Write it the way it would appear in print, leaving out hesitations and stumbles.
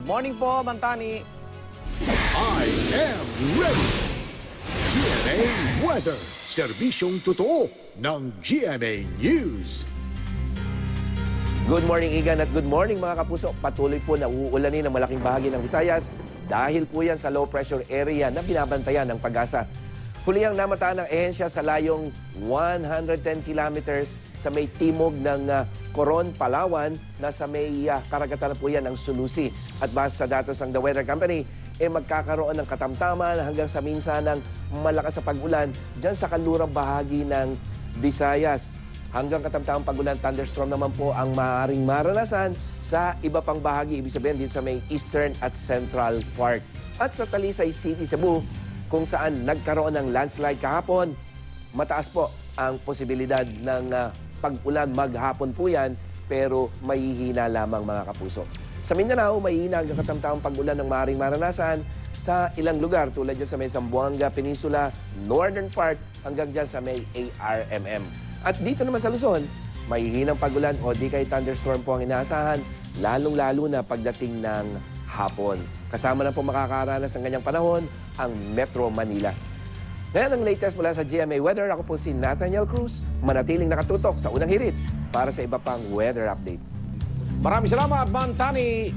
Morning po, Mantani. I am ready! GMA Weather, serbisyong totoo ng GMA News. Good morning, Igan, at good morning mga kapuso. Patuloy po na uulanin ang malaking bahagi ng Visayas dahil po yan sa low pressure area na binabantayan ng Pag-asa. Huli ang namataan ng ehensya sa layong 110 kilometers sa may timog ng Coron, Palawan, na sa may karagatan po yan ng Sulusi. At base sa datos ng The Weather Company, magkakaroon ng katamtaman hanggang sa minsan ng malakas sa pag-ulan dyan sa kanlurang bahagi ng Visayas. Hanggang katamtamang pag-ulan, thunderstorm naman po ang maaaring maranasan sa iba pang bahagi, ibig sabihin din sa may eastern at central part. At sa Talisay City, Cebu, kung saan nagkaroon ng landslide kahapon, mataas po ang posibilidad ng pag-ulan maghapon po yan, pero mahihina lamang mga kapuso. Sa Mindanao, mahihina hanggang katamtamang pag-ulan ng maaaring maranasan sa ilang lugar tulad dyan sa may Zamboanga Peninsula, northern part, hanggang dyan sa may ARMM. At dito naman sa Luzon, mahihinang pag-ulan o di kay thunderstorm po ang inaasahan, lalong-lalo na pagdating ng hapon. Kasama na po makakaranas ng ganyang panahon ang Metro Manila. Ngayon ang latest mula sa GMA Weather, ako po si Nathaniel Cruz, manatiling nakatutok sa unang hirit para sa iba pang weather update. Maraming salamat, Mantani.